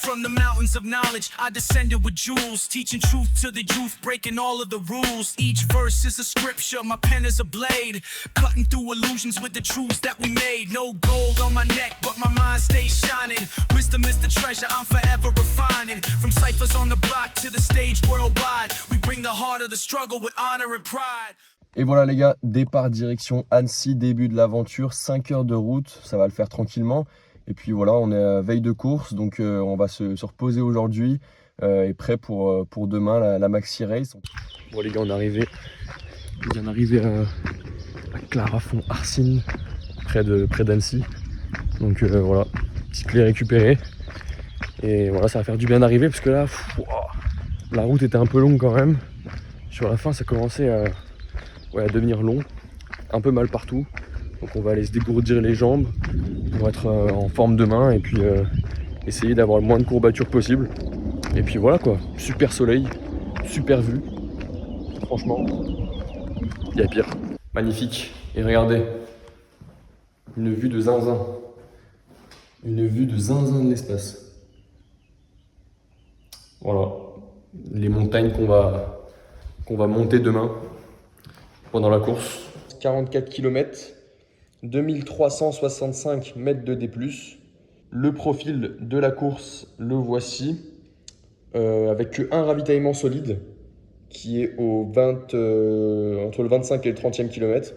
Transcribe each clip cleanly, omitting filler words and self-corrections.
from the mountains of knowledge, I descended with jewels, teaching truth to the youth, breaking all of the rules. Each verse is a scripture, my pen is a blade, cutting through illusions with the truths that we made. No gold on my neck, but my mind stays shining. Wisdom is the treasure, I'm forever refining. From ciphers on the block to the stage worldwide, we bring the heart of the struggle with honor and pride. Et voilà les gars, départ direction Annecy, début de l'aventure, 5 heures de route, ça va le faire tranquillement. Et puis voilà, on est à veille de course, donc on va se reposer aujourd'hui et prêt pour demain la Maxi Race. Bon les gars, on est arrivé, à Clarafond-Arcine, près d'Annecy. Donc voilà, petite clé récupérée. Et voilà, ça va faire du bien d'arriver parce que là, la route était un peu longue quand même. Sur la fin, ça commençait à devenir long, un peu mal partout. Donc on va aller se dégourdir les jambes pour être en forme demain et puis essayer d'avoir le moins de courbatures possible. Et puis voilà quoi, super soleil, super vue. Franchement, il y a pire. Magnifique. Et regardez, une vue de zinzin. Une vue de zinzin de l'espace. Voilà, les montagnes qu'on va monter demain pendant la course. 44 km, 2365 mètres de D+. Le profil de la course, le voici, avec un ravitaillement solide qui est entre le 25 et le 30e kilomètre.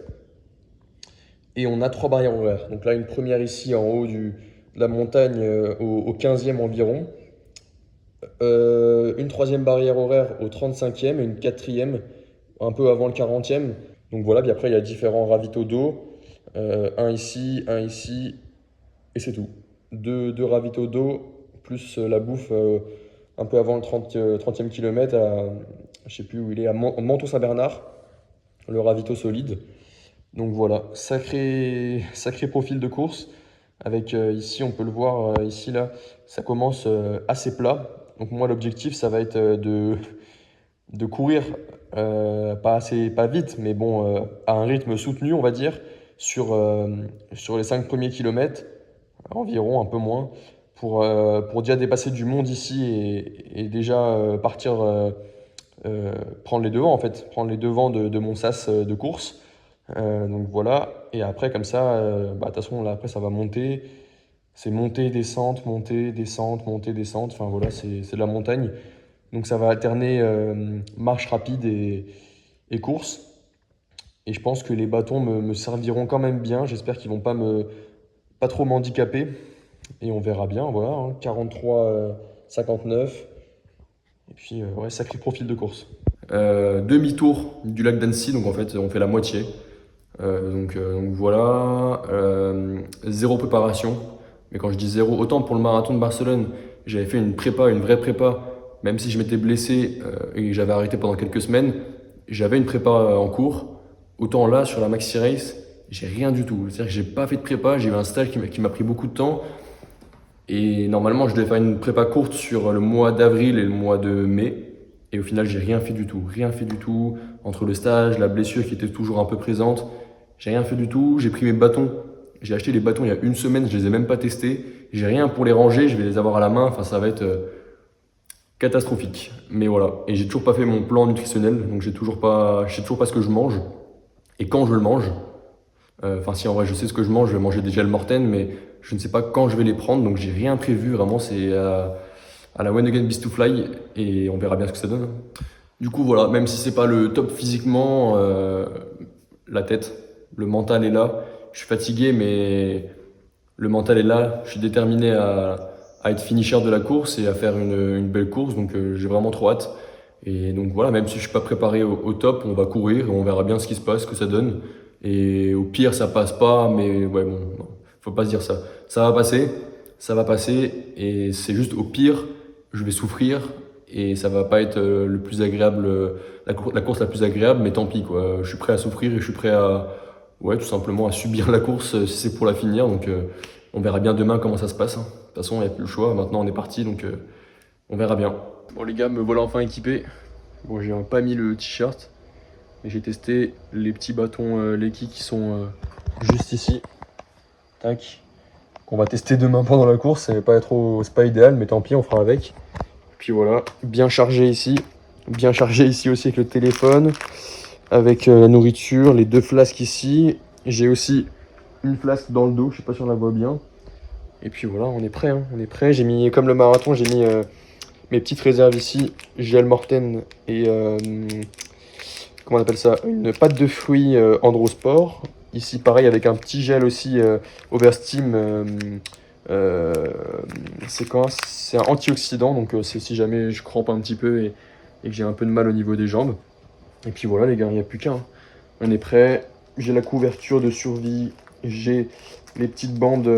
Et on a 3 barrières horaires. Donc là, une première ici en haut de la montagne au 15e environ. Une 3e barrière horaire au 35e et une 4e un peu avant le 40e. Donc voilà, puis après il y a différents ravitaux d'eau, un ici, et c'est tout. Deux ravitaux d'eau, plus la bouffe un peu avant le 30e kilomètre, je sais plus où il est, à Manteau-Saint-Bernard, le ravito solide. Donc voilà, sacré profil de course, avec ici on peut le voir, ici là, ça commence assez plat. Donc moi l'objectif ça va être de courir pas vite, mais bon, à un rythme soutenu, on va dire, sur les 5 premiers kilomètres, environ, un peu moins, pour déjà dépasser du monde ici et déjà partir prendre les devants, en fait, prendre les devants de mon sas de course. Donc voilà, et après, comme ça, de toute façon, là, après, ça va monter. C'est montée, descente, montée, descente, montée, descente. Enfin voilà, c'est de la montagne. Donc ça va alterner marche rapide et course. Et je pense que les bâtons me serviront quand même bien. J'espère qu'ils vont pas trop m'handicaper. Et on verra bien, voilà, hein, 43, 59. Et puis, ouais, sacré profil de course. Demi-tour du lac d'Annecy, donc en fait, on fait la moitié. Donc voilà, zéro préparation. Mais quand je dis zéro, autant pour le marathon de Barcelone, j'avais fait une vraie prépa, même si je m'étais blessé et j'avais arrêté pendant quelques semaines, j'avais une prépa en cours. Autant là, sur la Maxi Race, j'ai rien du tout. C'est-à-dire que j'ai pas fait de prépa, j'ai eu un stage qui m'a pris beaucoup de temps. Et normalement, je devais faire une prépa courte sur le mois d'avril et le mois de mai. Et au final, j'ai rien fait du tout. Rien fait du tout. Entre le stage, la blessure qui était toujours un peu présente, j'ai rien fait du tout. J'ai pris mes bâtons. J'ai acheté les bâtons il y a une semaine, je les ai même pas testés. J'ai rien pour les ranger, je vais les avoir à la main. Enfin, ça va être catastrophique. Mais voilà. Et j'ai toujours pas fait mon plan nutritionnel. Donc, je sais toujours pas ce que je mange. Et quand je le mange. Enfin, si en vrai, je sais ce que je vais manger des gels Morten, mais je ne sais pas quand je vais les prendre. Donc, j'ai rien prévu. Vraiment, c'est à la When Again Beast to Fly. Et on verra bien ce que ça donne. Du coup, voilà. Même si c'est pas le top physiquement, la tête, le mental est là. Je suis fatigué, mais le mental est là. Je suis déterminé à être finisher de la course et à faire une belle course. Donc, j'ai vraiment trop hâte. Et donc, voilà, même si je suis pas préparé au top, on va courir et on verra bien ce qui se passe, ce que ça donne. Et au pire, ça passe pas, mais ouais, bon, non, faut pas se dire ça. Ça va passer. Et c'est juste au pire, je vais souffrir et ça va pas être le plus agréable, la course la plus agréable, mais tant pis, quoi. Je suis prêt à souffrir et je suis prêt à, ouais, tout simplement à subir la course si c'est pour la finir. Donc on verra bien demain comment ça se passe. Hein. De toute façon, il n'y a plus le choix. Maintenant, on est parti, donc on verra bien. Bon les gars, me voilà enfin équipé. Bon, j'ai pas mis le t-shirt, mais j'ai testé les petits bâtons Leki qui sont juste ici. Tac. qu'on va tester demain pendant la course. C'est pas idéal, mais tant pis, on fera avec. Et puis voilà, bien chargé ici aussi avec le téléphone, avec la nourriture, les 2 flasques ici. J'ai aussi une flasque dans le dos, je sais pas si on la voit bien. Et puis voilà, on est prêt, hein, on est prêt. J'ai mis, comme le marathon, j'ai mis mes petites réserves ici, gel Morten et comment on appelle ça, une pâte de fruits Androsport. Ici pareil avec un petit gel aussi Oversteam. C'est quoi? C'est un antioxydant, donc c'est si jamais je crampe un petit peu et que j'ai un peu de mal au niveau des jambes. Et puis voilà les gars, il n'y a plus qu'un. Hein. On est prêt. J'ai la couverture de survie, j'ai les petites bandes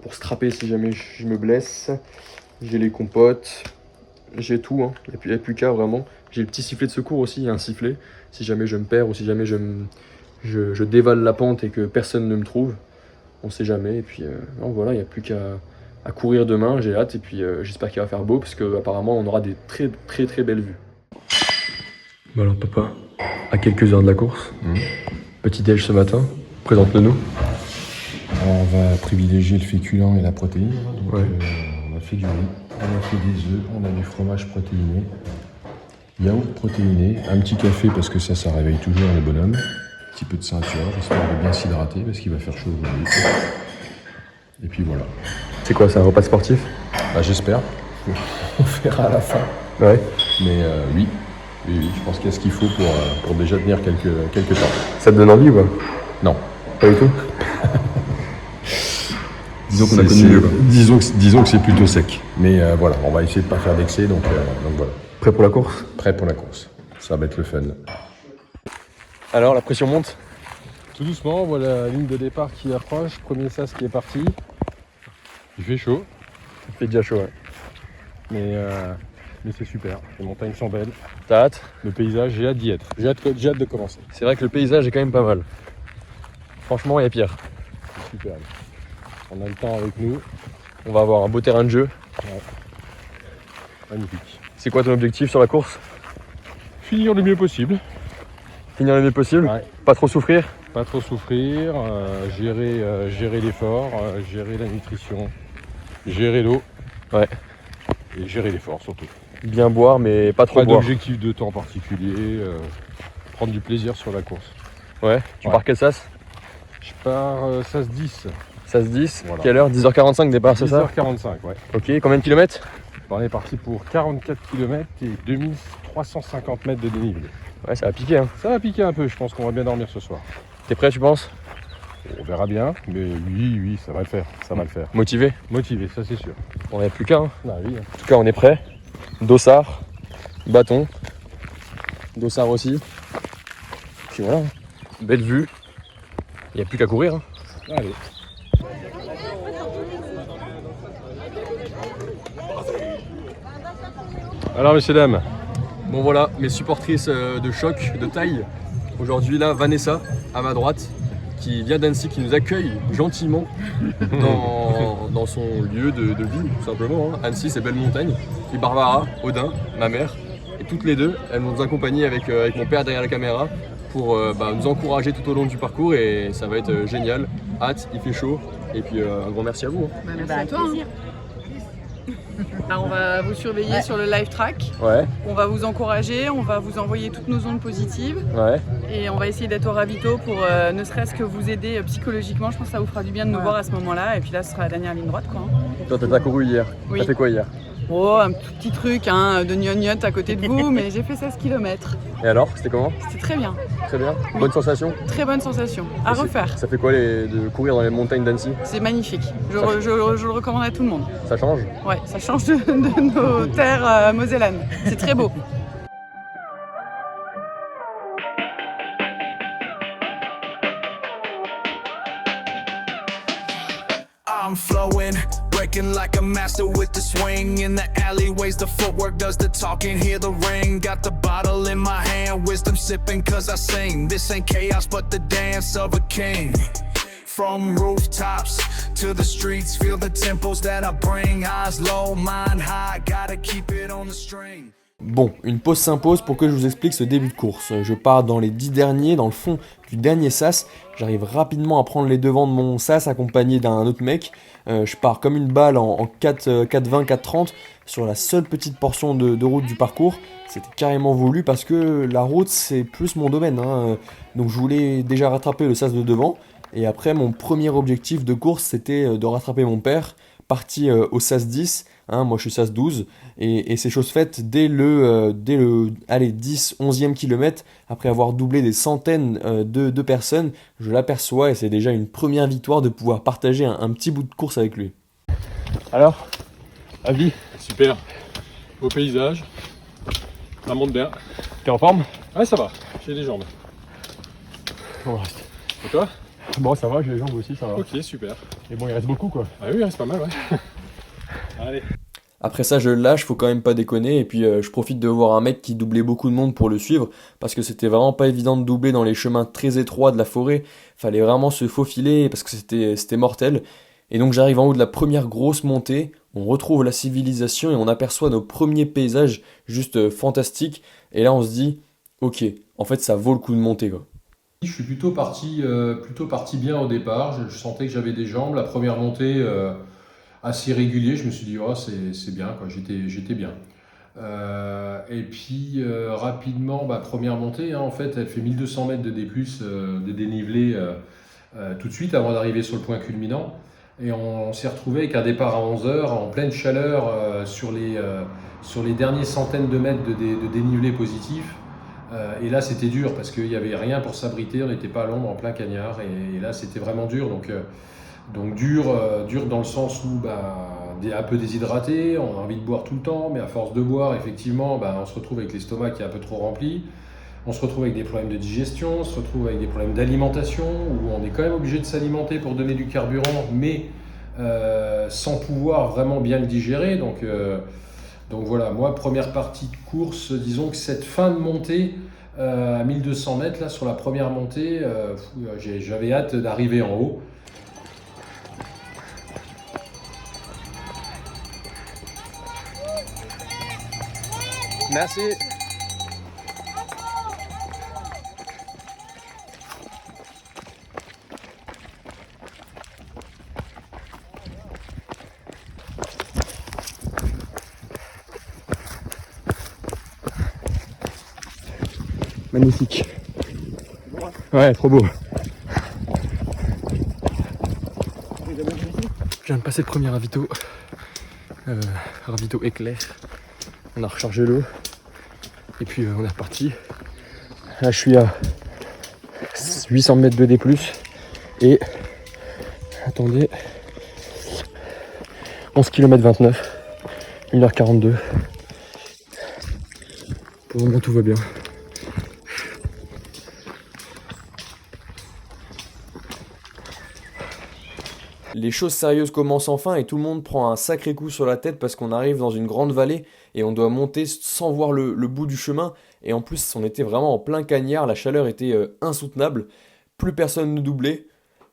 pour strapper si jamais je me blesse. J'ai les compotes, j'ai tout, hein. Il n'y a plus qu'à vraiment. J'ai le petit sifflet de secours aussi, il y a un sifflet. Si jamais je me perds ou si jamais je dévale la pente et que personne ne me trouve, on sait jamais. Et puis non, voilà, il n'y a plus qu'à courir demain, j'ai hâte. Et puis j'espère qu'il va faire beau parce qu'apparemment on aura des très belles vues. Bon alors papa, à quelques heures de la course, petit déj ce matin, présente-le-nous. On va privilégier le féculent et la protéine. Donc, Ouais. on a fait du riz, on a fait des œufs, on a du fromage protéiné, yaourt protéiné, un petit café parce que ça réveille toujours le bonhomme, un petit peu de ceinture, histoire de bien s'hydrater parce qu'il va faire chaud aujourd'hui. Et puis voilà. C'est quoi, c'est un repas sportif? Bah, j'espère. On verra à la fin. Ouais. Mais oui, je pense qu'il y a ce qu'il faut pour déjà tenir quelques temps. Ça te donne envie ou pas? Non. Pas du tout? Disons qu'on a C'est- connu mieux, quoi. disons que c'est plutôt sec. Mais voilà, on va essayer de ne pas faire d'excès, donc voilà. Prêt pour la course? Prêt pour la course. Ça va être le fun. Alors, la pression monte? Tout doucement, voilà la ligne de départ qui approche, premier sas qui est parti. Il fait chaud, Ça fait déjà chaud, ouais. mais c'est super. Les montagnes sont belles, T'as hâte? le paysage, j'ai hâte d'y être. J'ai hâte de commencer. C'est vrai que le paysage est quand même pas mal. Franchement, il y a pire. C'est super. On a le temps avec nous, On va avoir un beau terrain de jeu. magnifique. C'est quoi ton objectif sur la course? Finir le mieux possible, Finir le mieux possible? Ouais. Pas trop souffrir? pas trop souffrir, gérer l'effort, gérer la nutrition, gérer l'eau. Ouais. Et gérer l'effort surtout. Bien boire, mais pas trop Pas boire. d'objectif de temps particulier, prendre du plaisir sur la course. Ouais. Tu Ouais. pars quel sas? Je pars sas 10. Sas 10. Voilà. Quelle heure? 10h45 départ, c'est ça? 10h45, ouais. Ok, combien de kilomètres? On est parti pour 44 km et 2350 mètres de dénivelé. Ouais, ça va piquer, hein. Ça va piquer un peu, je pense qu'on va bien dormir ce soir. T'es prêt, tu penses? On verra bien, mais oui, ça va le faire, ça va le faire. Motivé? Motivé, ça c'est sûr. On n'a plus qu'à, hein. Ah oui, En tout cas, on est prêt. Dossard, bâton, dossard aussi. Puis voilà, belle vue. Il n'y a plus qu'à courir, hein. allez. Alors messieurs dames, Bon voilà, mes supportrices de choc, de taille. Aujourd'hui là, Vanessa, à ma droite, qui vient d'Annecy, qui nous accueille gentiment dans son lieu de vie, tout simplement. Hein. Annecy, c'est belle montagne. Puis Barbara, Odin, ma mère. Et toutes les deux, elles nous accompagner avec mon père derrière la caméra pour nous encourager tout au long du parcours et ça va être génial. Hâte, il fait chaud. Et puis un grand merci à vous. Hein. Merci à toi. Là, on va vous surveiller sur le live track. Ouais, On va vous encourager, on va vous envoyer toutes nos ondes positives ouais. et on va essayer d'être au ravito pour ne serait-ce que vous aider psychologiquement. Je pense que ça vous fera du bien de nous voir à ce moment-là. Et puis là, ce sera la dernière ligne droite, quoi. Toi, t'as couru hier. Oui. T'as fait quoi hier? Oh, un tout petit truc hein, de gnognotte à côté de vous, mais j'ai fait 16 km. Et alors, c'était comment? C'était très bien, Très bien. Bonne sensation? très bonne sensation. À Et c'est- refaire, Ça fait quoi de courir dans les montagnes d'Annecy? c'est magnifique. Je le recommande à tout le monde. Ça change? Ouais, ça change de nos terres mosellanes. C'est très beau. I'm flowing, breaking like a master with the swing. In the alleyways, the footwork does the talking. Hear the ring, got the bottle in my hand. Wisdom sipping cause I sing. This ain't chaos but the dance of a king. From rooftops to the streets, feel the tempos that I bring. Eyes low, mind high, gotta keep it on the string. Bon, une pause s'impose pour que je vous explique ce début de course. Je pars dans les 10 derniers, dans le fond du dernier sas. J'arrive rapidement à prendre les devants de mon sas accompagné d'un autre mec. Je pars comme une balle en 4,20, 4,30 sur la seule petite portion de route du parcours. C'était carrément voulu parce que la route c'est plus mon domaine, hein. Donc je voulais déjà rattraper le sas de devant. Et après mon premier objectif de course c'était de rattraper mon père, parti au sas 10. Hein, moi je suis sas 12 et c'est chose faite dès le 10, 11e kilomètre, après avoir doublé des centaines de personnes, je l'aperçois et c'est déjà une première victoire de pouvoir partager un petit bout de course avec lui. Alors, avis? Super. Beau paysage. Ça monte bien. T'es en forme? Ouais, ça va. J'ai les jambes. On reste. Et toi? Bon, ça va, j'ai les jambes aussi, ça va. Ok, super. Et bon, il reste beaucoup quoi. Ah oui, il reste pas mal, ouais. Allez. Après ça, je le lâche, faut quand même pas déconner. Et puis, je profite de voir un mec qui doublait beaucoup de monde pour le suivre. Parce que c'était vraiment pas évident de doubler dans les chemins très étroits de la forêt. Fallait vraiment se faufiler parce que c'était mortel. Et donc, j'arrive en haut de la première grosse montée. On retrouve la civilisation et on aperçoit nos premiers paysages juste fantastiques. Et là, on se dit, ok, en fait, ça vaut le coup de monter, quoi. Je suis plutôt parti bien au départ. Je sentais que j'avais des jambes. La première montée, assez régulier. Je me suis dit, oh, c'est bien, quoi. J'étais bien. Et puis, rapidement, première montée, hein, en fait, elle fait 1200 mètres de D+, de dénivelé tout de suite avant d'arriver sur le point culminant. Et on s'est retrouvé avec un départ à 11h, en pleine chaleur, sur les derniers centaines de mètres de dénivelé positif. Et là, c'était dur parce qu'il n'y avait rien pour s'abriter, on n'était pas à l'ombre, en plein cagnard. Et là, c'était vraiment dur. Donc dur dans le sens où un peu déshydraté, on a envie de boire tout le temps, mais à force de boire, effectivement, on se retrouve avec l'estomac qui est un peu trop rempli. On se retrouve avec des problèmes de digestion, on se retrouve avec des problèmes d'alimentation, où on est quand même obligé de s'alimenter pour donner du carburant, mais sans pouvoir vraiment bien le digérer. Donc voilà, moi, première partie de course, disons que cette fin de montée à 1200 mètres, là, sur la première montée, j'avais hâte d'arriver en haut. Merci. Magnifique. Ouais, trop beau. Je viens de passer le premier ravito. Ravito éclair. On a rechargé l'eau. Et puis on est reparti. Là je suis à 800 mètres de D+. Et attendez. 11 km 29. 1h42. Pour le moment tout va bien. Les choses sérieuses commencent enfin et tout le monde prend un sacré coup sur la tête parce qu'on arrive dans une grande vallée et on doit monter sans voir le bout du chemin. Et en plus, on était vraiment en plein cagnard, la chaleur était insoutenable. Plus personne ne doublait.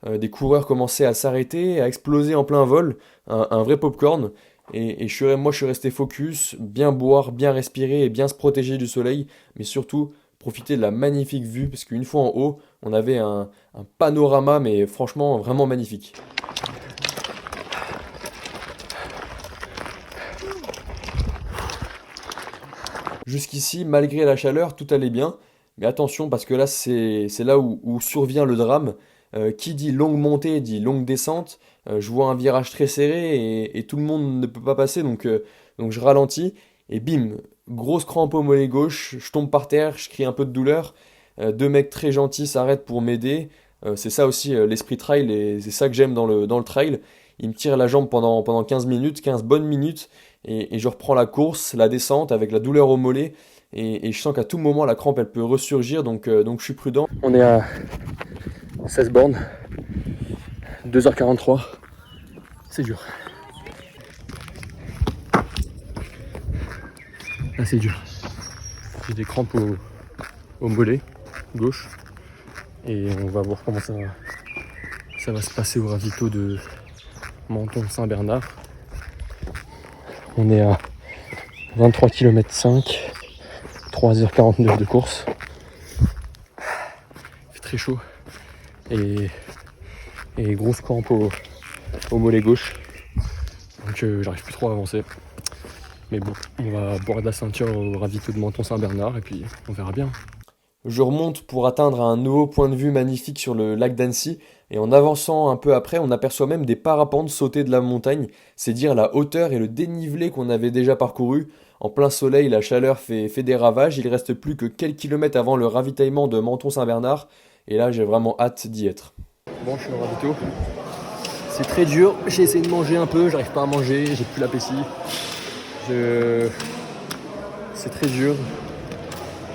Des coureurs commençaient à s'arrêter, à exploser en plein vol. Un vrai popcorn. Et moi, je suis resté focus, bien boire, bien respirer et bien se protéger du soleil. Mais surtout, profiter de la magnifique vue parce qu'une fois en haut, on avait un panorama, mais franchement, vraiment magnifique. Jusqu'ici, malgré la chaleur, tout allait bien. Mais attention, parce que là, c'est là où survient le drame. Qui dit longue montée dit longue descente. Je vois un virage très serré et tout le monde ne peut pas passer. Donc je ralentis. Et bim, grosse crampe au mollet gauche. Je tombe par terre, je crie un peu de douleur. Deux mecs très gentils s'arrêtent pour m'aider. C'est ça aussi l'esprit trail et c'est ça que j'aime dans le trail. Ils me tirent la jambe pendant 15 minutes, 15 bonnes minutes. Et je reprends la course, la descente avec la douleur au mollet et je sens qu'à tout moment la crampe elle peut ressurgir donc je suis prudent. On est à 16 bornes, 2h43, c'est dur. Là c'est dur. J'ai des crampes au mollet gauche et on va voir comment ça va se passer au ravito de Menton Saint-Bernard. On est à 23 km 5, 3h49 de course. Il fait très chaud et grosse crampe au mollet gauche. Donc j'arrive plus trop à avancer. Mais bon, on va boire de la ceinture au ravito de Menton-Saint-Bernard et puis on verra bien. Je remonte pour atteindre un nouveau point de vue magnifique sur le lac d'Annecy. Et en avançant un peu après, on aperçoit même des parapentes sauter de la montagne. C'est dire la hauteur et le dénivelé qu'on avait déjà parcouru. En plein soleil, la chaleur fait des ravages. Il reste plus que quelques kilomètres avant le ravitaillement de Menton-Saint-Bernard. Et là, j'ai vraiment hâte d'y être. Bon, je suis au ravito. C'est très dur. J'ai essayé de manger un peu. J'arrive pas à manger. J'ai plus l'appétit. C'est très dur.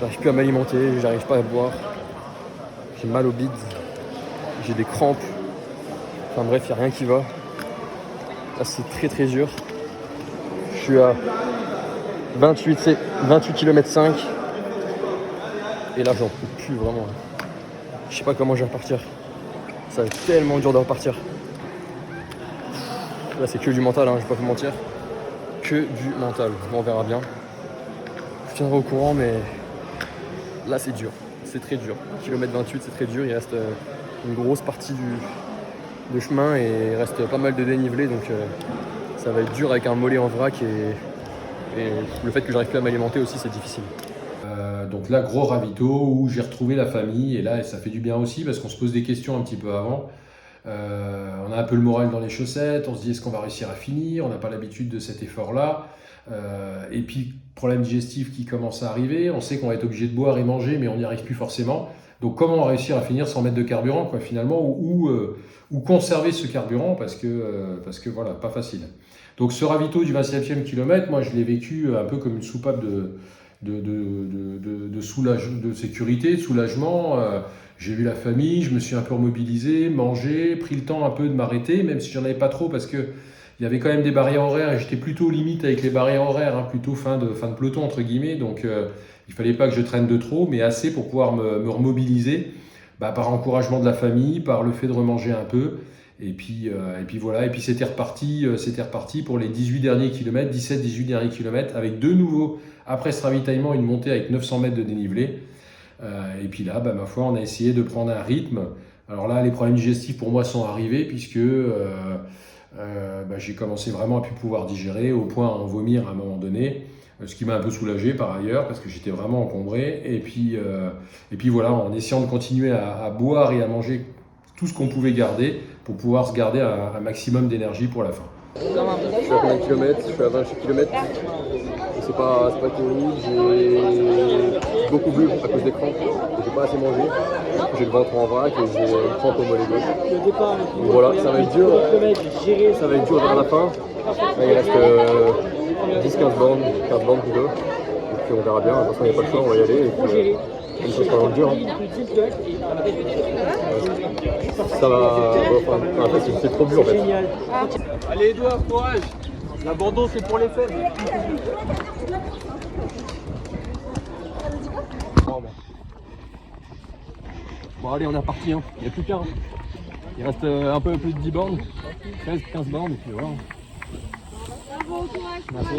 J'arrive plus à m'alimenter. J'arrive pas à boire. J'ai mal au bide. J'ai des crampes. Enfin bref, il n'y a rien qui va. Là, c'est très très dur. Je suis à 28 km 5. Et là, j'en peux plus vraiment. Je sais pas comment je vais repartir. Ça va être tellement dur de repartir. Là, c'est que du mental, hein, je vais pas vous mentir. Que du mental. Bon, on verra bien. Je tiendrai au courant, mais là, c'est dur. C'est très dur. Kilomètre 28, c'est très dur. Il reste une grosse partie de chemin et il reste pas mal de dénivelé. Donc, ça va être dur avec un mollet en vrac et le fait que j'arrive plus à m'alimenter aussi, c'est difficile. Donc là, gros ravito où j'ai retrouvé la famille et là, ça fait du bien aussi parce qu'on se pose des questions un petit peu avant. On a un peu le moral dans les chaussettes, on se dit est-ce qu'on va réussir à finir, on n'a pas l'habitude de cet effort-là. Et puis, problème digestif qui commence à arriver, on sait qu'on va être obligé de boire et manger, mais on n'y arrive plus forcément. Donc comment on va réussir à finir sans mettre de carburant, quoi, finalement, ou conserver ce carburant, parce que voilà, pas facile. Donc ce ravito du 27e kilomètre, moi je l'ai vécu un peu comme une soupape de sécurité, de soulagement. J'ai vu la famille, je me suis un peu remobilisé, mangé, pris le temps un peu de m'arrêter, même si j'en avais pas trop, parce que il y avait quand même des barrières horaires et j'étais plutôt limite avec les barrières horaires, hein, plutôt fin de peloton entre guillemets, donc il fallait pas que je traîne de trop, mais assez pour pouvoir me remobiliser, par encouragement de la famille, par le fait de remanger un peu, et puis voilà, et puis c'était reparti pour les 18 derniers kilomètres, 17-18 derniers kilomètres, avec de nouveau, après ce ravitaillement, une montée avec 900 mètres de dénivelé, et puis là, ma foi, on a essayé de prendre un rythme. Alors là, les problèmes digestifs pour moi sont arrivés, puisque j'ai commencé vraiment à plus pouvoir digérer, au point à en vomir à un moment donné, ce qui m'a un peu soulagé par ailleurs, parce que j'étais vraiment encombré. Et puis voilà, en essayant de continuer à boire et à manger tout ce qu'on pouvait garder, pour pouvoir se garder un maximum d'énergie pour la fin. Je suis à combien de kilomètres? Je suis à 28 km. C'est pas terrible, j'ai beaucoup bu à cause des crampes, j'ai pas assez mangé, j'ai le ventre en vrac et j'ai une crampe au mollet gauche. Donc voilà, ça va être dur vers la fin. Là, il reste 10-15 bornes, 15 bornes plutôt. Et puis on verra bien, de toute façon il n'y a pas le choix, on va y aller. Et puis, une chose pendant le dur. Ça va, en fait c'est trop dur en fait. Allez Edouard, courage. L'abandon c'est pour les faibles. Bon allez, on est reparti, hein. Il n'y a plus qu'un. Il reste un peu plus de 10 bornes, 13-15 bornes, et puis voilà. Bravo, courage. Merci.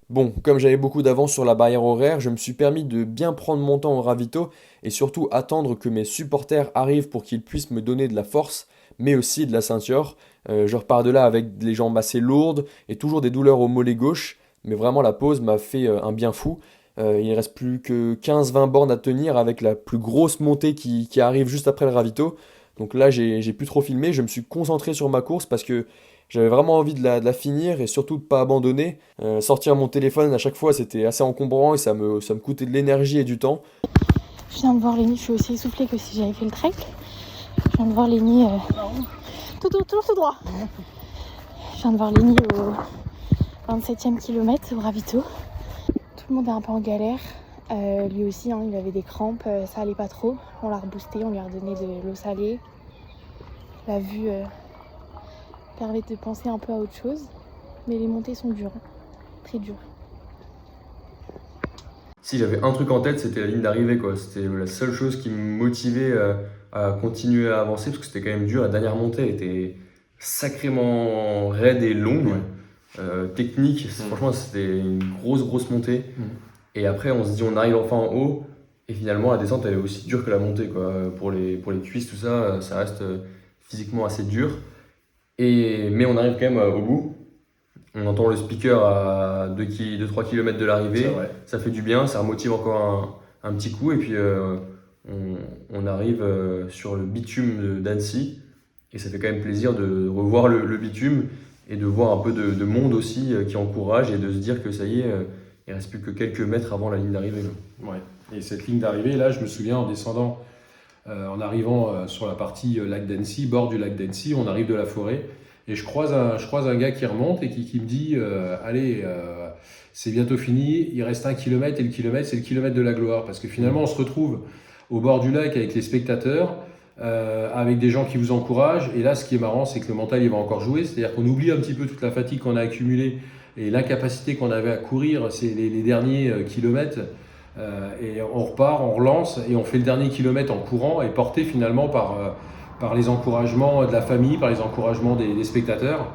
Bon, comme j'avais beaucoup d'avance sur la barrière horaire, je me suis permis de bien prendre mon temps au ravito et surtout attendre que mes supporters arrivent pour qu'ils puissent me donner de la force, mais aussi de la ceinture. Je repars de là avec les jambes assez lourdes et toujours des douleurs au mollet gauche, mais vraiment la pause m'a fait un bien fou. Il ne reste plus que 15-20 bornes à tenir avec la plus grosse montée qui arrive juste après le ravito. Donc là, j'ai plus trop filmé, je me suis concentré sur ma course parce que j'avais vraiment envie de la finir et surtout de ne pas abandonner. Sortir mon téléphone à chaque fois, c'était assez encombrant et ça me coûtait de l'énergie et du temps. Je viens de voir Lénie, je suis aussi essoufflée que si j'avais fait le trek. Je viens de voir Lénie tout droit. Je viens de voir Lénie au 27e kilomètre au ravito. Tout le monde est un peu en galère. Lui aussi, hein, il avait des crampes, ça allait pas trop. On l'a reboosté, on lui a redonné de l'eau salée. La vue permet de penser un peu à autre chose. Mais les montées sont dures, très dures. Si j'avais un truc en tête, c'était la ligne d'arrivée, quoi. C'était la seule chose qui me motivait à continuer à avancer parce que c'était quand même dur. La dernière montée était sacrément raide et longue, technique. Mm. Franchement, c'était une grosse montée. Mm. Et après, on se dit, on arrive enfin en haut. Et finalement, la descente, elle est aussi dure que la montée, quoi. Pour les cuisses, tout ça, ça reste physiquement assez dur. Mais on arrive quand même au bout. On entend le speaker à 2-3 km de l'arrivée. Ça fait du bien, ça remotive encore un petit coup. Et puis, on arrive sur le bitume d'Annecy. Et ça fait quand même plaisir de revoir le bitume et de voir un peu de monde aussi qui encourage et de se dire que ça y est, il ne reste plus que quelques mètres avant la ligne d'arrivée. Ouais. Et cette ligne d'arrivée, là, je me souviens en descendant, en arrivant sur la partie lac d'Annecy, bord du lac d'Annecy, on arrive de la forêt. Et je croise un gars qui remonte et qui me dit allez, c'est bientôt fini, il reste 1 kilomètre et le kilomètre, c'est le kilomètre de la gloire. Parce que finalement, on se retrouve au bord du lac avec les spectateurs, avec des gens qui vous encouragent. Et là, ce qui est marrant, c'est que le mental, il va encore jouer. C'est-à-dire qu'on oublie un petit peu toute la fatigue qu'on a accumulée et l'incapacité qu'on avait à courir les derniers kilomètres. Et on repart, on relance et on fait le dernier kilomètre en courant et porté finalement par les encouragements de la famille, par les encouragements des spectateurs.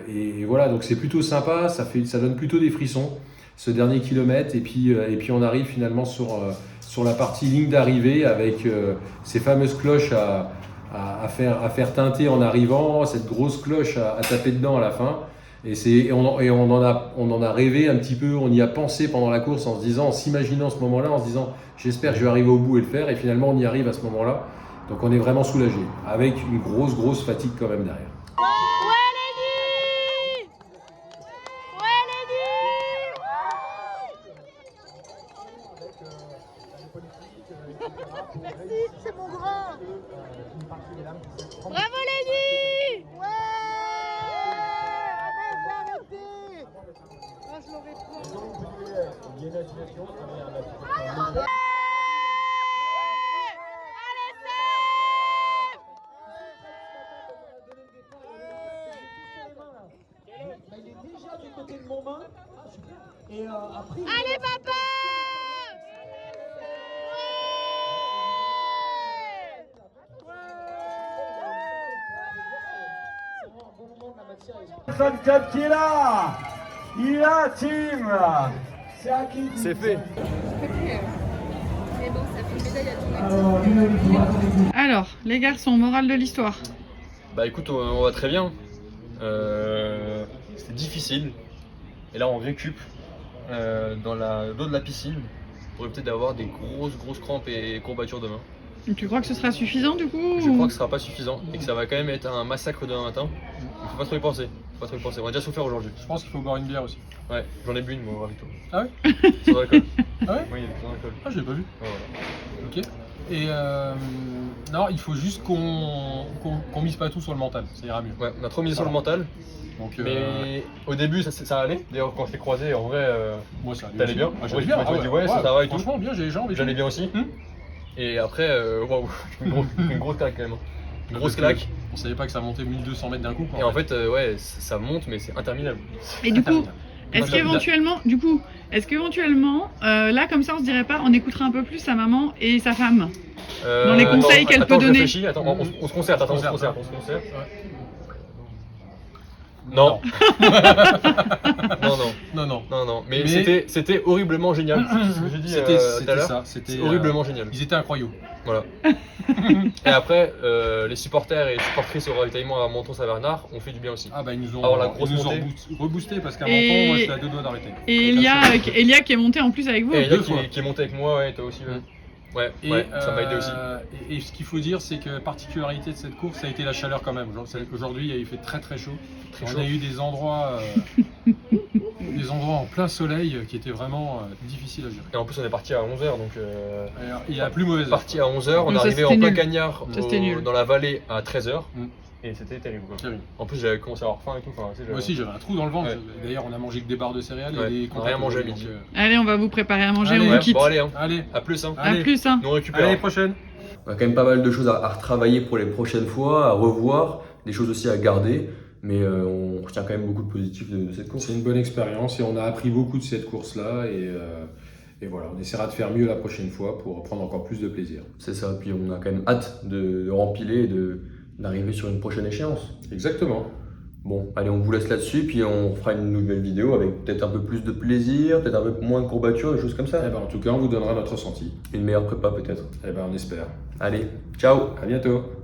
Et voilà, donc c'est plutôt sympa, ça donne plutôt des frissons, ce dernier kilomètre. Et puis on arrive finalement sur la partie ligne d'arrivée avec ces fameuses cloches à faire teinter en arrivant, cette grosse cloche à taper dedans à la fin. Et on en a rêvé un petit peu, on y a pensé pendant la course en se disant, en s'imaginant ce moment-là, en se disant j'espère que je vais arriver au bout et le faire. Et finalement on y arrive à ce moment-là. Donc on est vraiment soulagé, avec une grosse fatigue quand même derrière. Merci, c'est mon grand. Bravo Lady. Ouais. Arrêtez. Ah, je l'aurais trop. Il est déjà du côté de mon main. Et après. Allez papa. Fan Club qui est là. Il est là, team. C'est fait. Alors, les garçons, morale de l'histoire. Bah écoute, on va très bien. C'était difficile. Et là on récup dans l'eau de la piscine pour éviter d'avoir des grosses crampes et courbatures demain. Tu crois que ce sera suffisant du coup? Je crois que ce sera pas suffisant et que ça va quand même être un massacre demain matin. Il faut pas trop y penser. On a déjà souffert aujourd'hui. Je pense qu'il faut boire une bière aussi. Ouais, j'en ai bu une moi au ravito. Ah ouais? Sans alcool. Ah ouais? Oui, sans alcool. Ah, je l'ai pas vu. Ouais, voilà. Ok. Et non, il faut juste qu'on mise pas tout sur le mental, ça ira mieux. Ouais, on a trop misé sur le mental. Donc, Mais au début ça allait. D'ailleurs quand je t'ai croisé en vrai, moi ça allait t'allais aussi. bien. Ah, j'allais bien. Tu m'as dit ouais, ça va et tout. Franchement, bien, j'ai les jambes et J'allais tout. bien aussi. Et après, waouh, une grosse claque quand même. Une grosse claque. On savait pas que ça montait 1200 mètres d'un coup. Et en fait, ouais, ça monte, mais c'est interminable. Et du coup, est-ce qu'éventuellement, là comme ça on se dirait pas, on écoutera un peu plus sa maman et sa femme dans les conseils qu'elle peut donner. Attends, on se concerte, on se concerte. Ouais. Non. Non. Mais c'était horriblement génial. C'est ce que j'ai dit tout à l'heure. C'était horriblement génial. Ils étaient incroyables. Voilà. Et après, les supporters et supportrices au ravitaillement à Menton-Savernard ont fait du bien aussi. Ah bah ils nous ont, Alors, la grosse montée. reboosté parce qu'à Menton, moi j'étais à 2 doigts d'arrêter. Et Elia qui est monté en plus avec vous. Et Elia qui est monté avec moi, ouais, toi aussi. Ouais, ça m'a aidé aussi. Et ce qu'il faut dire, c'est que la particularité de cette course, ça a été la chaleur quand même. Aujourd'hui, il fait très chaud. On a eu des endroits en plein soleil qui étaient vraiment difficiles à gérer. Et en plus, on est parti à 11h, donc... il y a la plus mauvaise heure. Parti à 11h, on est arrivé en plein cagnard dans la vallée à 13h. Et c'était terrible. En plus, j'avais commencé à avoir faim et tout. Moi aussi, j'avais un trou dans le ventre. Ouais. D'ailleurs, on a mangé que des barres de céréales et des rien mangé à midi. Allez, on va vous préparer à manger, on vous quitte. Bon, allez, à plus. À plus. Nous on récupère. Allez, prochaine. On a quand même pas mal de choses à retravailler pour les prochaines fois, à revoir, des choses aussi à garder. Mais on retient quand même beaucoup de positifs de cette course. C'est une bonne expérience et on a appris beaucoup de cette course-là. Et voilà, on essaiera de faire mieux la prochaine fois pour prendre encore plus de plaisir. C'est ça, puis on a quand même hâte de rempiler et d'arriver sur une prochaine échéance. Exactement. Bon, allez, on vous laisse là-dessus, puis on fera une nouvelle vidéo avec peut-être un peu plus de plaisir, peut-être un peu moins de courbatures, des choses comme ça. Eh ben, en tout cas, on vous donnera notre ressenti. Une meilleure prépa peut-être. Eh ben, on espère. Allez, ciao! À bientôt.